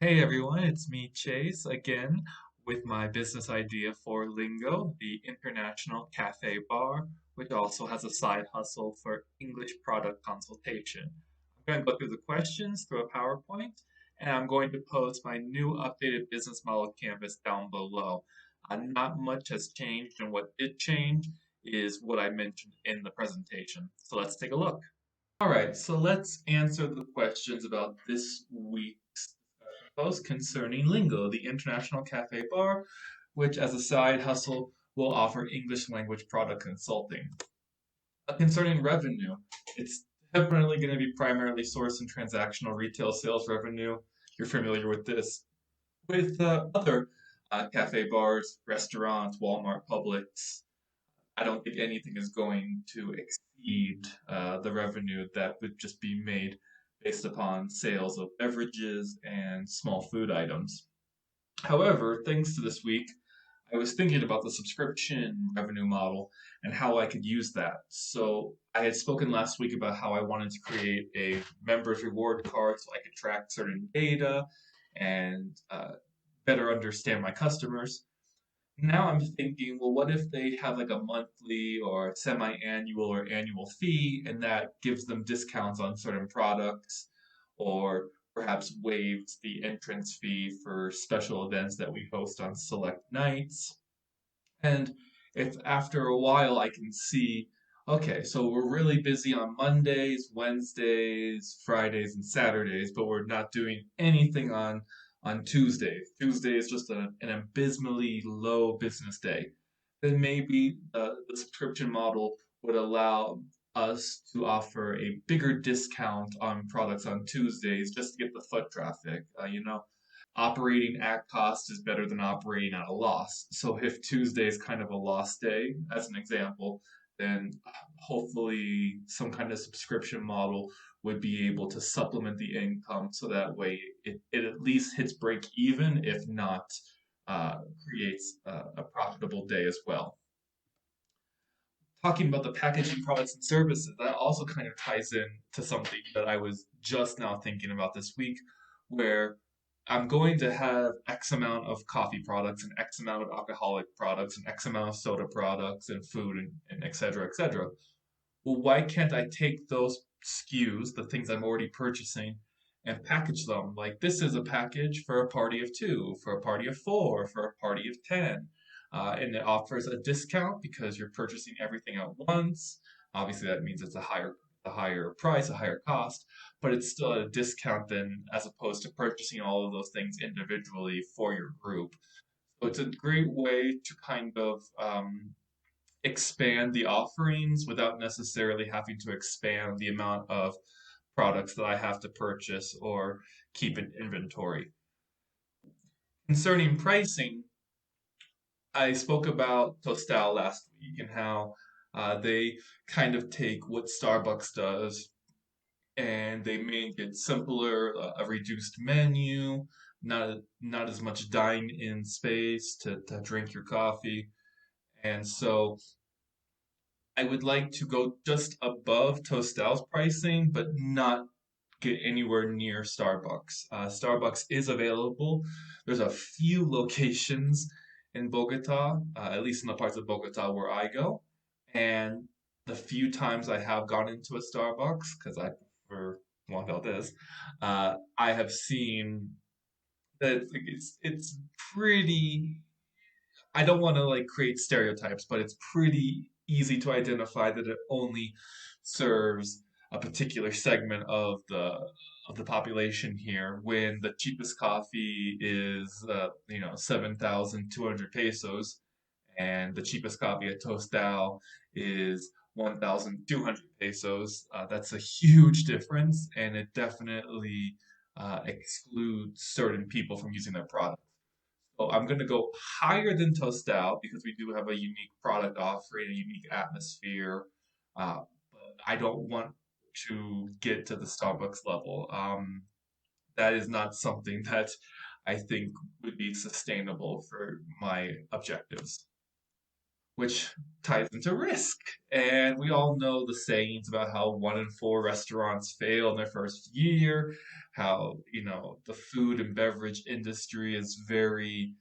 Hey everyone, it's me, Chase, again with my business idea for Lingo, the international cafe bar, which also has a side hustle for English product consultation. I'm going to go through the questions through a PowerPoint, and I'm going to post my new updated business model canvas down below. Not much has changed, and what did change is what I mentioned in the presentation. So let's take a look. All right, so let's answer the questions about this week's post concerning Lingo, the international cafe bar, which as a side hustle will offer English language product consulting. Concerning revenue, it's definitely going to be primarily sourced in transactional retail sales revenue. You're familiar with this. With other cafe bars, restaurants, Walmart, Publix, I don't think anything is going to exceed the revenue that would just be made based upon sales of beverages and small food items. However, thanks to this week, I was thinking about the subscription revenue model and how I could use that. So I had spoken last week about how I wanted to create a members reward card so I could track certain data and better understand my customers. Now I'm thinking, well, what if they have like a monthly or semi-annual or annual fee, and that gives them discounts on certain products, or perhaps waives the entrance fee for special events that we host on select nights. And if after a while I can see, okay, so we're really busy on Mondays, Wednesdays, Fridays, and Saturdays, but we're not doing anything on Tuesdays. Tuesday is just an abysmally low business day. Then maybe the subscription model would allow us to offer a bigger discount on products on Tuesdays just to get the foot traffic. Operating at cost is better than operating at a loss. So if Tuesday is kind of a lost day, as an example, then hopefully some kind of subscription model would be able to supplement the income so that way it at least hits break even, if not uh, creates a profitable day as well. Talking about the packaging products and services, that also kind of ties in to something that I was just now thinking about this week, where I'm going to have X amount of coffee products and X amount of alcoholic products and X amount of soda products and food and et cetera, et cetera. Well, why can't I take those SKUs, the things I'm already purchasing, and package them? Like this is a package for a party of two, for a party of four, for a party of 10. And it offers a discount because you're purchasing everything at once. Obviously, that means it's a higher price, a higher cost, but it's still a discount than as opposed to purchasing all of those things individually for your group. So it's a great way to kind of expand the offerings without necessarily having to expand the amount of products that I have to purchase or keep in inventory. Concerning pricing, I spoke about Tostal last week and how they kind of take what Starbucks does and they make it simpler, a reduced menu, not as much dine-in space to drink your coffee. And so I would like to go just above Tostal's pricing, but not get anywhere near Starbucks. Starbucks is available. There's a few locations in Bogota, at least in the parts of Bogota where I go. And the few times I have gone into a Starbucks, because I prefer one of this, I have seen that it's pretty. I don't want to like create stereotypes, but it's pretty easy to identify that it only serves a particular segment of the population here. When the cheapest coffee is 7,200 pesos, and the cheapest coffee at Tostal is 1,200 pesos. That's a huge difference, and it definitely excludes certain people from using their product. So I'm going to go higher than Tostal because we do have a unique product offering, a unique atmosphere. But I don't want to get to the Starbucks level. That is not something that I think would be sustainable for my objectives. which ties into risk. And we all know the sayings about how 1 in 4 restaurants fail in their first year, how, the food and beverage industry is very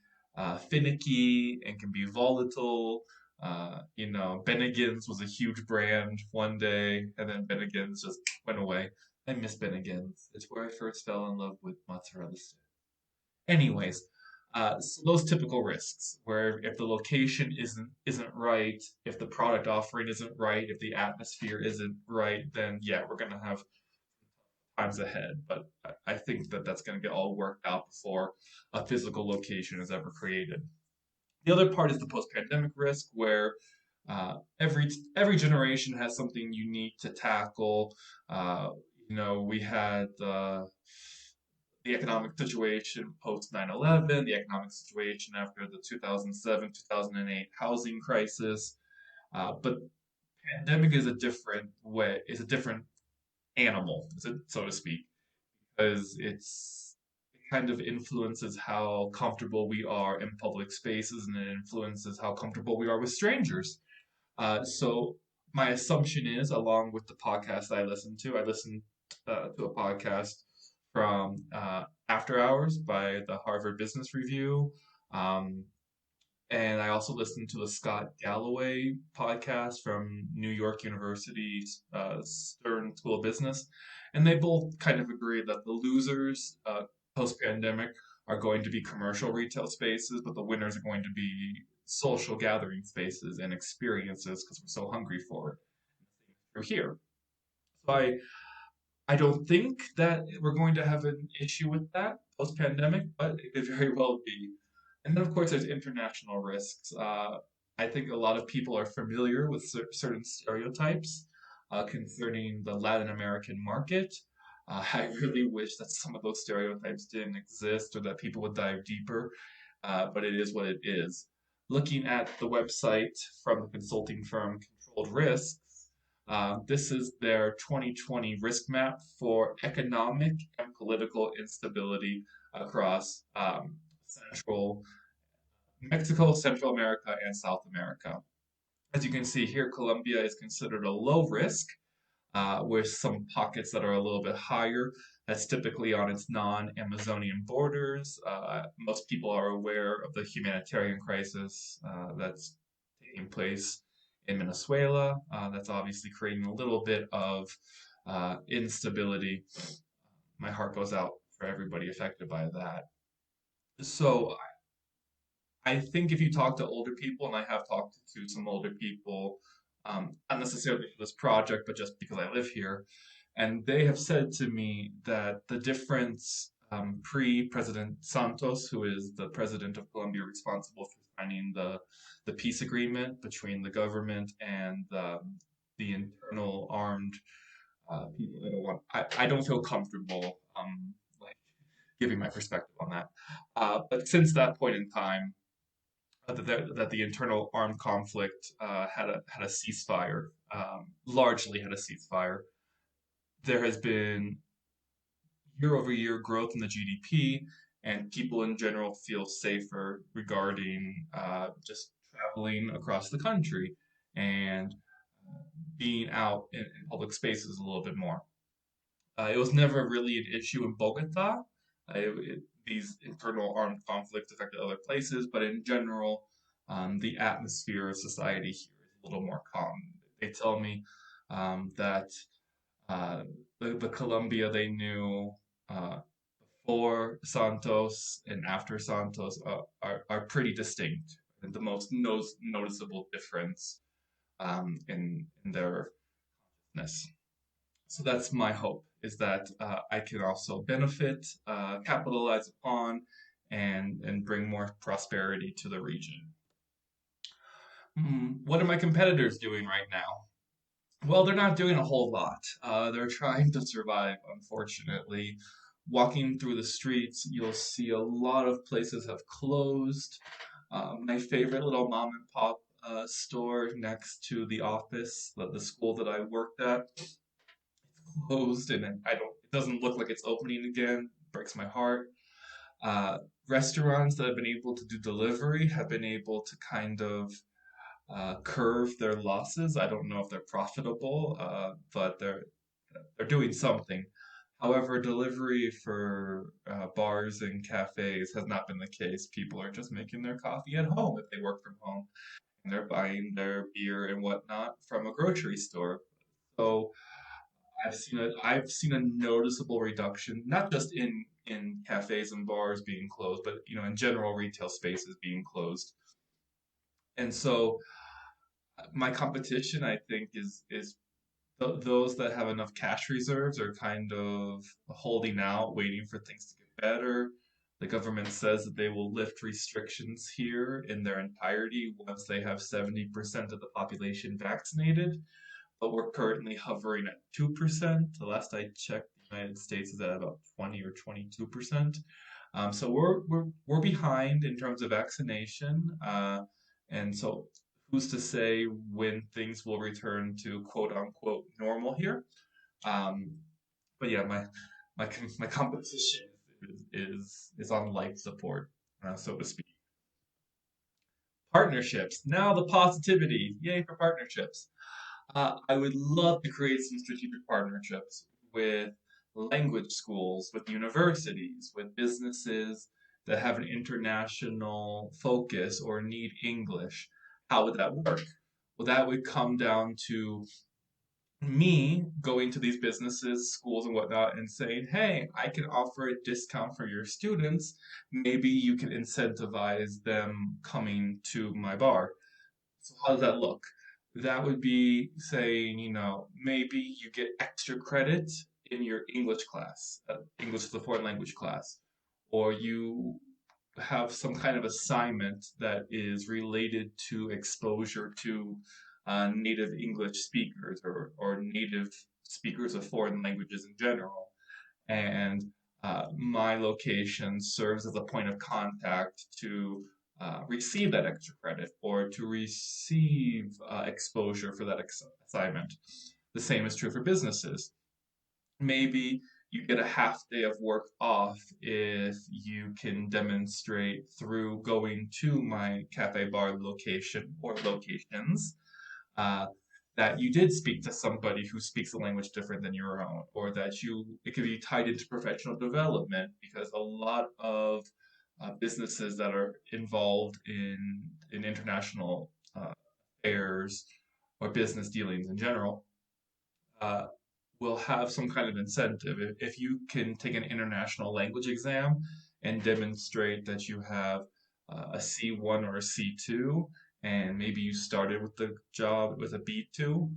finicky and can be volatile. Bennigan's was a huge brand one day, and then Bennigan's just went away. I miss Bennigan's. It's where I first fell in love with mozzarella sticks. Anyways, so those typical risks, where if the location isn't right, if the product offering isn't right, if the atmosphere isn't right, then yeah, we're gonna have times ahead. But I think that that's gonna get all worked out before a physical location is ever created. The other part is the post-pandemic risk, where every generation has something unique to tackle. We had the economic situation post 9/11, the economic situation after the 2007 2008 housing crisis. But pandemic is a different way, is a different animal, so to speak, because it kind of influences how comfortable we are in public spaces, and it influences how comfortable we are with strangers. So my assumption is, along with the podcast I listened to a podcast from After Hours by the Harvard Business Review. Um, and I also listened to the Scott Galloway podcast from New York University's Stern School of Business. And they both kind of agree that the losers post pandemic are going to be commercial retail spaces, but the winners are going to be social gathering spaces and experiences because we're so hungry for it. Through here. So I don't think that we're going to have an issue with that post pandemic, but it could very well be. And then, of course, there's international risks. I think a lot of people are familiar with certain stereotypes concerning the Latin American market. I really wish that some of those stereotypes didn't exist or that people would dive deeper, but it is what it is. Looking at the website from the consulting firm Controlled Risk, this is their 2020 risk map for economic and political instability across Central Mexico, Central America, and South America. As you can see here, Colombia is considered a low risk, with some pockets that are a little bit higher. That's typically on its non-Amazonian borders. Most people are aware of the humanitarian crisis that's taking place in Venezuela. That's obviously creating a little bit of instability. My heart goes out for everybody affected by that. So I think if you talk to older people, and I have talked to some older people, not necessarily for this project, but just because I live here, and they have said to me that the difference pre-President Santos, who is the president of Colombia responsible for signing the peace agreement between the government and the internal armed people. I don't feel comfortable like giving my perspective on that. But since that point in time, that the internal armed conflict had a ceasefire, largely had a ceasefire. There has been year over year growth in the GDP, and people in general feel safer regarding just traveling across the country and being out in public spaces a little bit more. It was never really an issue in Bogota. These internal armed conflicts affected other places, but in general, the atmosphere of society here is a little more calm. They tell me that the Colombia they knew uh, before Santos and after Santos are pretty distinct. And the most noticeable difference in their ness. So that's my hope, is that I can also benefit, capitalize upon, and bring more prosperity to the region. What are my competitors doing right now? Well, they're not doing a whole lot. They're trying to survive, unfortunately. Walking through the streets, you'll see a lot of places have closed. My favorite little mom and pop store next to the office, the school that I worked at, closed, and I don't. It doesn't look like it's opening again. Breaks my heart. Uh, Restaurants that have been able to do delivery have been able to kind of curve their losses. I don't know if they're profitable, but they're doing something. However, delivery for bars and cafes has not been the case. People are just making their coffee at home if they work from home, and they're buying their beer and whatnot from a grocery store. So I've seen a noticeable reduction, not just in cafes and bars being closed, but in general retail spaces being closed. And so my competition, I think, is those that have enough cash reserves are kind of holding out, waiting for things to get better. The government says that they will lift restrictions here in their entirety once they have 70% of the population vaccinated, but we're currently hovering at 2%. The last I checked, the United States is at about 20 or 22%. So we're behind in terms of vaccination, and so who's to say when things will return to quote unquote normal here? Um, but yeah, my competition is on life support, so to speak. Partnerships. Now the positivity. Yay for partnerships. I would love to create some strategic partnerships with language schools, with universities, with businesses that have an international focus or need English. How would that work? Well, that would come down to me going to these businesses, schools, and whatnot, and saying, hey, I can offer a discount for your students. Maybe you can incentivize them coming to my bar. So how does that look? That would be saying, maybe you get extra credit in your English class, English as a foreign language class, or you have some kind of assignment that is related to exposure to native English speakers or native speakers of foreign languages in general. And my location serves as a point of contact to receive that extra credit or to receive exposure for that assignment. The same is true for businesses. Maybe you get a half day of work off if you can demonstrate through going to my cafe bar location or locations uh, that you did speak to somebody who speaks a language different than your own, or that it could be tied into professional development because a lot of businesses that are involved in international affairs or business dealings in general uh, will have some kind of incentive. If you can take an international language exam and demonstrate that you have a C1 or a C2, and maybe you started with the job with a B2,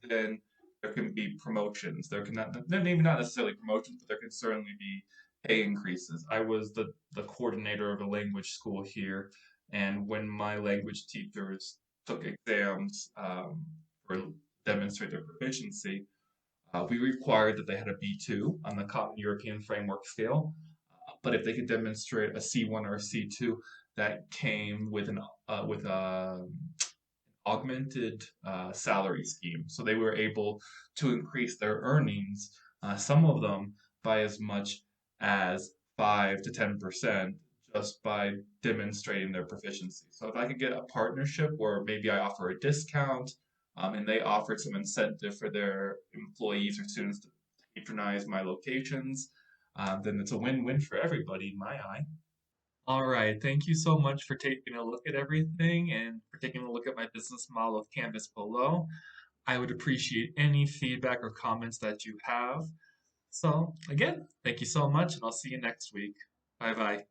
then there can be promotions. There can not, maybe not necessarily promotions, but there can certainly be pay increases. I was the coordinator of a language school here, and when my language teachers took exams for demonstrate their proficiency, we required that they had a B2 on the Common European Framework Scale. But if they could demonstrate a C1 or a C2, that came with an with a augmented salary scheme. So they were able to increase their earnings, some of them by as much as 5 to 10% just by demonstrating their proficiency. So if I could get a partnership where maybe I offer a discount and they offered some incentive for their employees or students to patronize my locations, then it's a win-win for everybody in my eye. All right. Thank you so much for taking a look at everything and for taking a look at my business model of Canvas below. I would appreciate any feedback or comments that you have. So, again, thank you so much, and I'll see you next week. Bye bye.